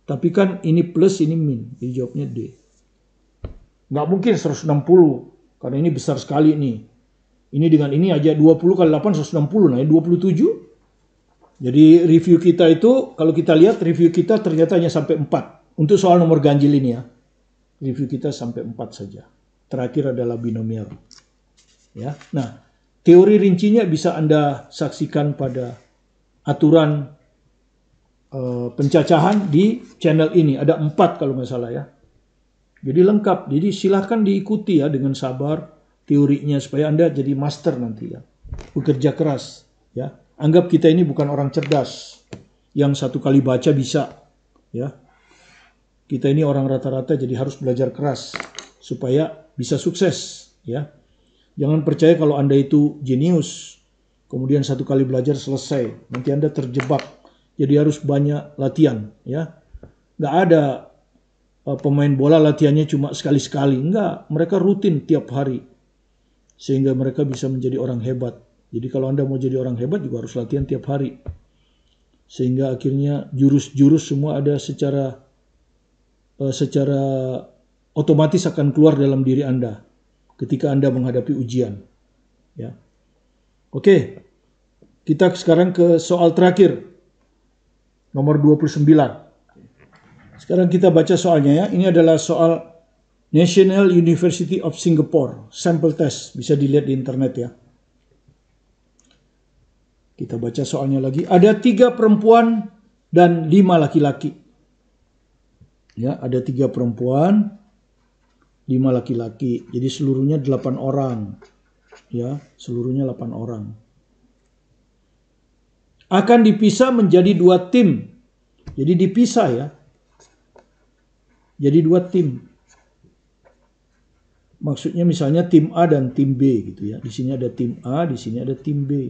Tapi kan ini plus, ini min. Jadi jawabnya D. Nggak mungkin 160. Karena ini besar sekali nih. Ini dengan ini aja 20 kali 8, 160. Nah, 27. Jadi review kita itu, kalau kita lihat review kita ternyata hanya sampai 4. Untuk soal nomor ganjil ini ya. Review kita sampai 4 saja. Terakhir adalah binomial. Ya. Nah, teori rincinya bisa Anda saksikan pada aturan pencacahan di channel ini. Ada 4 kalau nggak salah ya. Jadi lengkap. Jadi silahkan diikuti ya dengan sabar teorinya supaya Anda jadi master nanti ya. Bekerja keras ya. Anggap kita ini bukan orang cerdas yang satu kali baca bisa ya. Kita ini orang rata-rata jadi harus belajar keras supaya bisa sukses ya. Jangan percaya kalau Anda itu jenius kemudian satu kali belajar selesai. Nanti Anda terjebak. Jadi harus banyak latihan ya. Nggak ada pemain bola latihannya cuma sekali-sekali. Enggak, mereka rutin tiap hari. Sehingga mereka bisa menjadi orang hebat. Jadi kalau Anda mau jadi orang hebat juga harus latihan tiap hari. Sehingga akhirnya jurus-jurus semua ada secara otomatis akan keluar dalam diri Anda ketika Anda menghadapi ujian. Ya. Oke. Kita sekarang ke soal terakhir. Nomor 29. Sekarang kita baca soalnya ya. Ini adalah soal National University of Singapore. Sample test. Bisa dilihat di internet ya. Kita baca soalnya lagi. Ada 3 perempuan dan 5 laki-laki. Ya, ada 3 perempuan, 5 laki-laki. Jadi seluruhnya 8 orang. Ya, seluruhnya 8 orang. Akan dipisah menjadi 2 tim. Jadi dipisah ya. Jadi 2 tim. Maksudnya misalnya tim A dan tim B gitu ya. Di sini ada tim A, di sini ada tim B.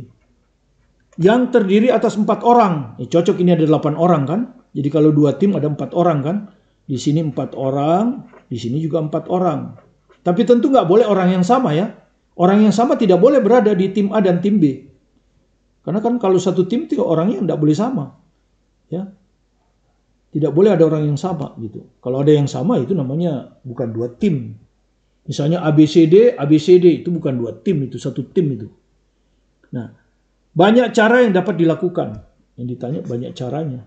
Yang terdiri atas 4 orang. Cocok ini ada 8 orang kan. Jadi kalau 2 tim ada 4 orang kan. Di sini 4 orang, di sini juga 4 orang. Tapi tentu nggak boleh orang yang sama ya. Orang yang sama tidak boleh berada di tim A dan tim B. Karena kan kalau satu tim itu orangnya tidak boleh sama. Ya. Tidak boleh ada orang yang sama gitu. Kalau ada yang sama itu namanya bukan 2 tim. Misalnya ABCD, ABCD itu bukan 2 tim, itu satu tim itu. Nah, banyak cara yang dapat dilakukan. Yang ditanya banyak caranya.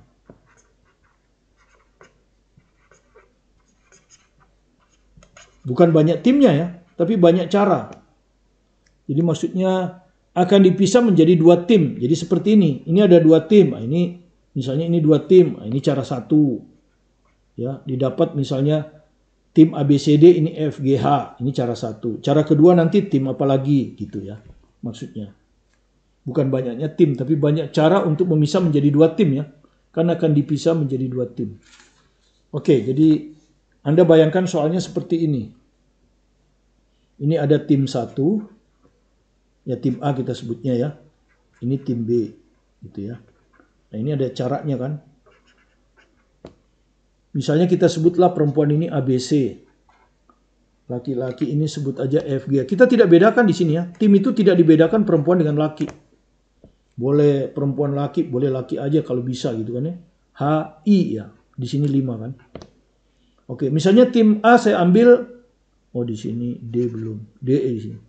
Bukan banyak timnya ya, tapi banyak cara. Jadi maksudnya akan dipisah menjadi 2 tim. Jadi seperti ini. Ini ada 2 tim. Nah, ini misalnya ini 2 tim. Nah, ini cara 1. Ya, didapat misalnya tim ABCD ini FGH. Ini cara 1. Cara kedua nanti tim apa lagi gitu ya. Maksudnya. Bukan banyaknya tim, tapi banyak cara untuk memisah menjadi 2 tim ya. Karena akan dipisah menjadi 2 tim. Oke, jadi Anda bayangkan soalnya seperti ini. Ini ada tim 1. Ya tim A kita sebutnya ya. Ini tim B gitu ya. Nah ini ada caranya kan. Misalnya kita sebutlah perempuan ini ABC. Laki-laki ini sebut aja FG. Kita tidak bedakan di sini ya. Tim itu tidak dibedakan perempuan dengan laki. Boleh perempuan laki, boleh laki aja kalau bisa gitu kan ya. HI ya. Di sini 5 kan. Oke, misalnya tim A saya ambil di sini D belum. DE di sini.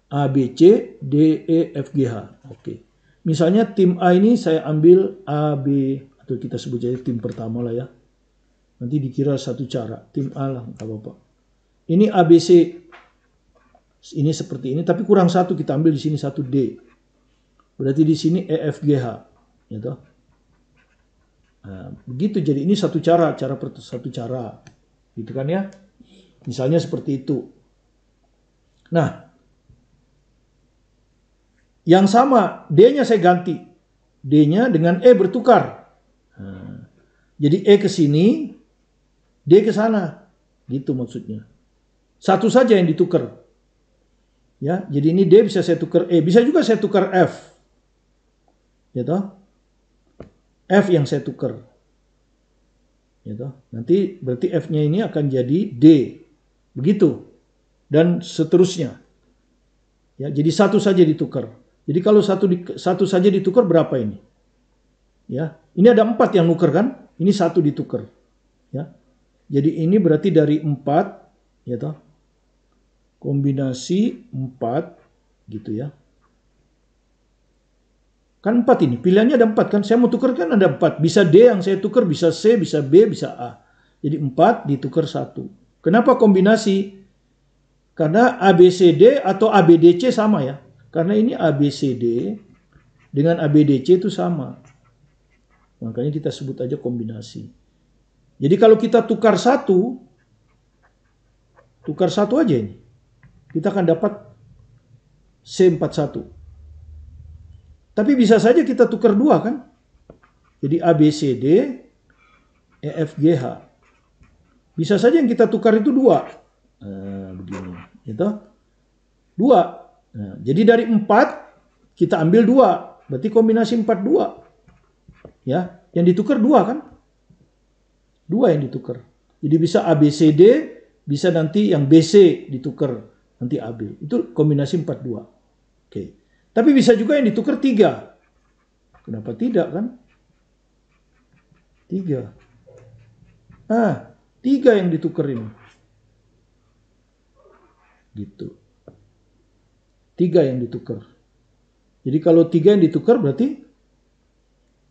A, B, C, D, E, F, G, H. Oke. Misalnya tim A ini saya ambil A, B, atau kita sebut saja tim pertama lah ya. Nanti dikira satu cara. Tim A lah, nggak apa-apa. Ini ABC. Ini seperti ini, tapi kurang satu. Kita ambil di sini satu D. Berarti di sini EFGH. Gitu. Nah, begitu. Jadi ini satu cara satu cara. Gitu kan ya. Misalnya seperti itu. Nah, yang sama, D-nya saya ganti. D-nya dengan E bertukar. Nah, jadi E ke sini, D ke sana. Gitu maksudnya. Satu saja yang ditukar. Ya, jadi ini D bisa saya tukar E. Bisa juga saya tukar F. Gitu. F yang saya tukar. Gitu. Nanti berarti F-nya ini akan jadi D. Begitu. Dan seterusnya. Ya, jadi satu saja ditukar. Jadi kalau satu saja ditukar berapa ini? Ya, ini ada 4 yang nuker kan? Ini satu ditukar. Ya. Jadi ini berarti dari 4, ya toh. Kombinasi 4 gitu ya. Kan 4 ini, pilihannya ada 4 kan? Saya mau tukar kan ada 4. Bisa D yang saya tukar, bisa C, bisa B, bisa A. Jadi 4 ditukar 1. Kenapa kombinasi? Karena ABCD atau ABDC sama ya. Karena ini ABCD dengan ABDC itu sama. Makanya kita sebut aja kombinasi. Jadi kalau kita tukar satu aja ini. Kita akan dapat C41. Tapi bisa saja kita tukar 2 kan? Jadi ABCD, EFGH. Bisa saja yang kita tukar itu 2. Nah, begini. Gitu. 2. Nah, jadi dari 4 kita ambil 2. Berarti kombinasi 42. Ya, yang ditukar 2 kan? 2 yang ditukar. Jadi bisa ABCD, bisa nanti yang BC ditukar, nanti AB. Itu kombinasi 42. Oke. Tapi bisa juga yang ditukar 3. Kenapa tidak kan? 3. 3 yang ditukar ini. Gitu. 3 yang ditukar. Jadi kalau 3 yang ditukar berarti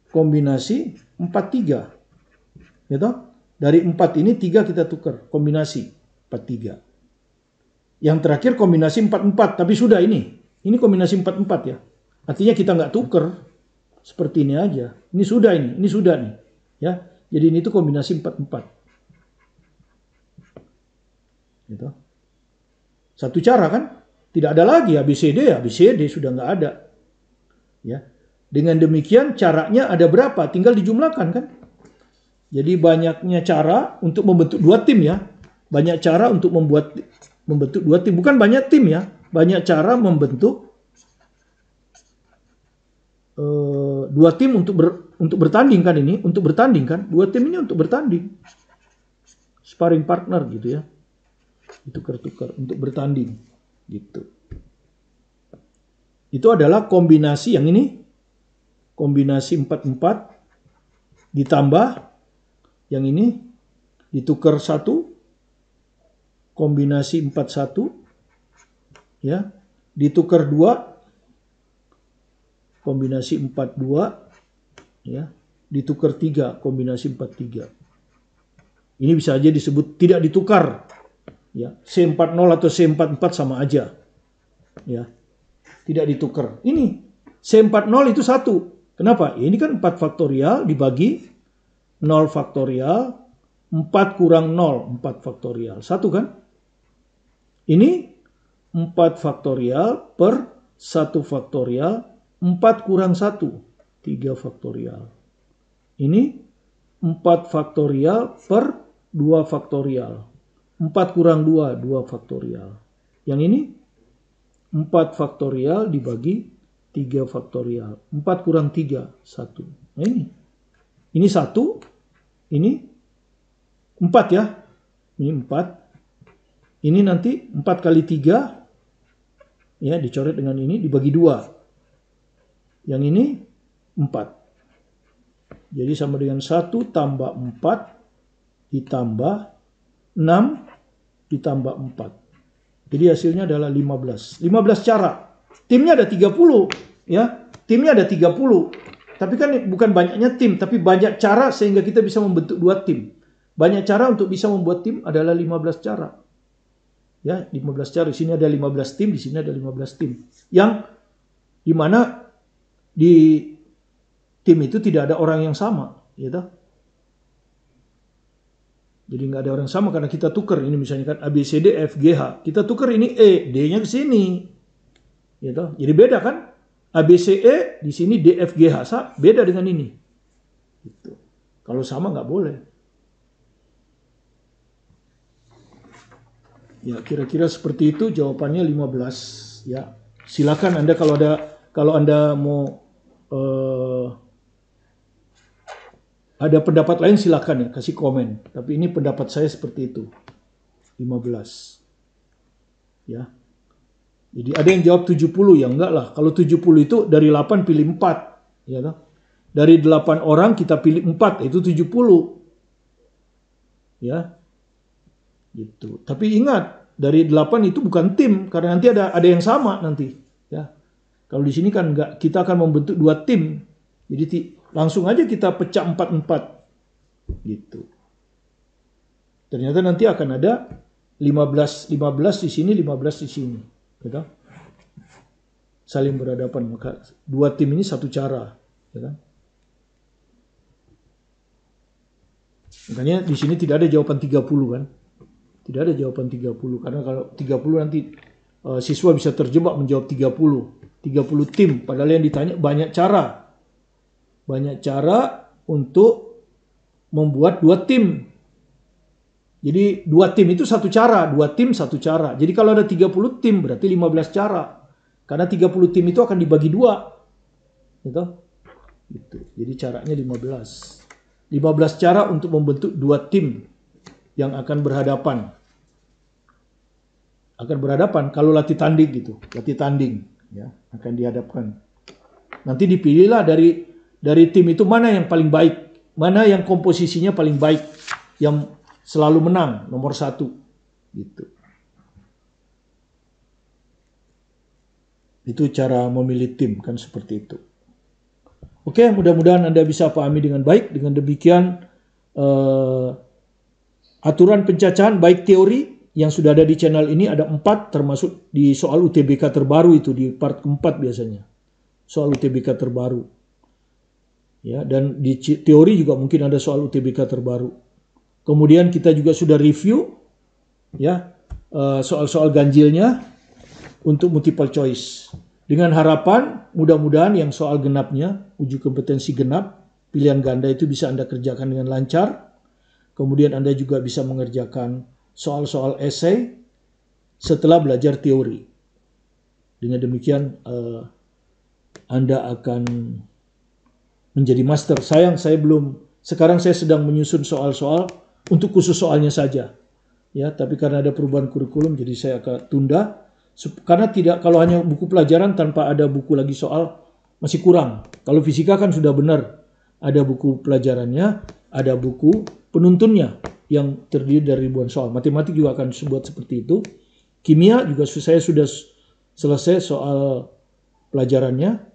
kombinasi 43. Gitu? Dari 4 ini 3 kita tukar. Kombinasi 43. Yang terakhir kombinasi 44. Tapi sudah ini. Ini kombinasi 44 ya. Artinya kita nggak tukar. Seperti ini aja. Ini sudah ini. Ini sudah nih. Ya. Jadi ini tuh kombinasi 44. Gitu. Satu cara kan? Tidak ada lagi ABCD sudah nggak ada. Ya. Dengan demikian caranya ada berapa? Tinggal dijumlahkan kan? Jadi banyaknya cara untuk membentuk 2 tim ya. Banyak cara untuk membentuk 2 tim. Bukan banyak tim ya. Banyak cara membentuk 2 tim untuk bertanding kan ini. Untuk bertanding kan. 2 tim ini untuk bertanding. Sparring partner gitu ya. Ditukar-tukar untuk bertanding. Gitu. Itu adalah kombinasi yang ini. Kombinasi 44 ditambah yang ini ditukar 1. Kombinasi 41 ya, ditukar 2. Kombinasi 42 ya, ditukar 3, kombinasi 43. Ini bisa aja disebut tidak ditukar. Ya, C40 atau C44 sama aja. Ya. Tidak ditukar. Ini C40 itu 1. Kenapa? Ya, ini kan 4 faktorial dibagi 0 faktorial, 4 kurang 0, 4 faktorial. 1 kan? Ini 4 faktorial per 1 faktorial, 4 kurang 1, 3 faktorial. Ini 4 faktorial per 2 faktorial. 4 kurang 2, 2 faktorial. Yang ini 4 faktorial dibagi 3 faktorial. 4 kurang 3, 1. Nah ini. Ini 1, ini 4 ya. Ini 4. Ini nanti 4 kali 3. Ya, dicoret dengan ini dibagi 2. Yang ini 4. Jadi sama dengan 1 tambah 4 ditambah 6 ditambah 4. Jadi hasilnya adalah 15. 15 cara. Timnya ada 30 ya. Timnya ada 30. Tapi kan bukan banyaknya tim, tapi banyak cara sehingga kita bisa membentuk 2 tim. Banyak cara untuk bisa membuat tim adalah 15 cara. Ya, 15 cara. Di sini ada 15 tim, di sini ada 15 tim. Yang dimana di tim itu tidak ada orang yang sama, gitu. Jadi nggak ada orang sama karena kita tukar ini misalnya kan A B C D F G H. Kita tukar ini E, D-nya ke sini. Gitu. Jadi beda kan? A B C E di sini D F G H beda dengan ini. Gitu. Kalau sama nggak boleh. Ya, kira-kira seperti itu jawabannya 15 ya. Silakan Anda kalau Anda mau ada pendapat lain silakan ya, kasih komen. Tapi ini pendapat saya seperti itu. 15. Ya. Jadi ada yang jawab 70, ya enggak lah. Kalau 70 itu dari 8 pilih 4. Ya, dari 8 orang kita pilih 4, itu 70. Ya. Gitu. Tapi ingat, dari 8 itu bukan tim, karena nanti ada yang sama nanti. Ya. Kalau di sini kan enggak, kita akan membentuk 2 tim. Jadi langsung aja kita pecah 4-4. Gitu. Ternyata nanti akan ada 15 di sini, 15 di sini. Gitu. Saling berhadapan. Maka 2 tim ini satu cara. Gitu. Makanya di sini tidak ada jawaban 30 kan. Tidak ada jawaban 30. Karena kalau 30 nanti siswa bisa terjebak menjawab 30. 30 tim. Padahal yang ditanya banyak cara. Banyak cara untuk membuat 2 tim. Jadi 2 tim itu satu cara. 2 tim satu cara. Jadi kalau ada 30 tim berarti 15 cara. Karena 30 tim itu akan dibagi 2. Gitu. Gitu. Jadi caranya 15. 15 cara untuk membentuk 2 tim yang akan berhadapan. Akan berhadapan kalau latih tanding gitu. Latih tanding. Ya, akan dihadapkan. Nanti dipilihlah dari tim itu mana yang paling baik, mana yang komposisinya paling baik, yang selalu menang, nomor 1. Gitu. Itu cara memilih tim, kan seperti itu. Oke, mudah-mudahan Anda bisa pahami dengan baik. Dengan demikian, aturan pencacahan baik teori yang sudah ada di channel ini ada 4, termasuk di soal UTBK terbaru itu, di part keempat biasanya. Soal UTBK terbaru. Ya, dan di teori juga mungkin ada soal UTBK terbaru. Kemudian kita juga sudah review ya soal-soal ganjilnya untuk multiple choice. Dengan harapan mudah-mudahan yang soal genapnya, uji kompetensi genap, pilihan ganda itu bisa Anda kerjakan dengan lancar. Kemudian Anda juga bisa mengerjakan soal-soal esai setelah belajar teori. Dengan demikian Anda akan menjadi master. Sayang saya belum, sekarang saya sedang menyusun soal-soal untuk khusus soalnya saja. Ya, tapi karena ada perubahan kurikulum jadi saya akan tunda. Karena kalau hanya buku pelajaran tanpa ada buku lagi soal masih kurang. Kalau fisika kan sudah benar. Ada buku pelajarannya, ada buku penuntunnya yang terdiri dari ribuan soal. Matematik juga akan buat seperti itu. Kimia juga saya sudah selesai soal pelajarannya.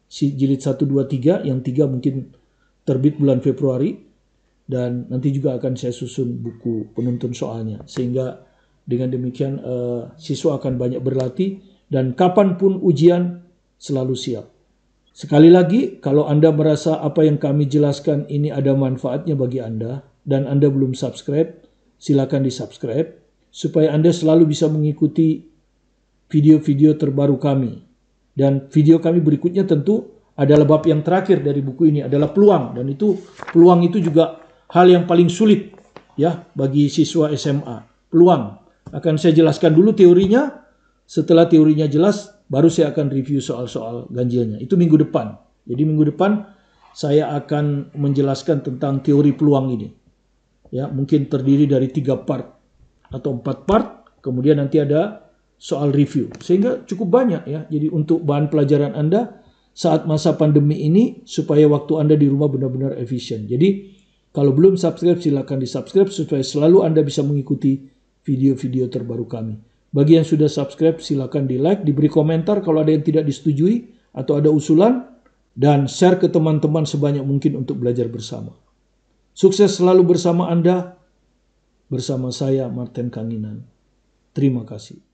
Jilid 1, 2, 3, yang 3 mungkin terbit bulan Februari, dan nanti juga akan saya susun buku penuntun soalnya, sehingga dengan demikian siswa akan banyak berlatih dan kapanpun ujian selalu siap. Sekali lagi, kalau Anda merasa apa yang kami jelaskan ini ada manfaatnya bagi Anda dan Anda belum subscribe, silakan di-subscribe supaya Anda selalu bisa mengikuti video-video terbaru kami. Dan video kami berikutnya tentu adalah bab yang terakhir dari buku ini, adalah peluang. Dan peluang itu juga hal yang paling sulit ya bagi siswa SMA. Peluang. Akan saya jelaskan dulu teorinya. Setelah teorinya jelas, baru saya akan review soal-soal ganjilnya. Itu minggu depan. Jadi minggu depan saya akan menjelaskan tentang teori peluang ini. Ya, mungkin terdiri dari 3 part atau 4 part. Kemudian nanti ada soal review, sehingga cukup banyak ya. Jadi untuk bahan pelajaran Anda saat masa pandemi ini supaya waktu Anda di rumah benar-benar efisien. Jadi kalau belum subscribe silakan di-subscribe supaya selalu Anda bisa mengikuti video-video terbaru kami. Bagi yang sudah subscribe silakan di-like, diberi komentar kalau ada yang tidak disetujui atau ada usulan, dan share ke teman-teman sebanyak mungkin untuk belajar bersama. Sukses selalu bersama Anda. bersama saya Martin Kanginan. Terima kasih.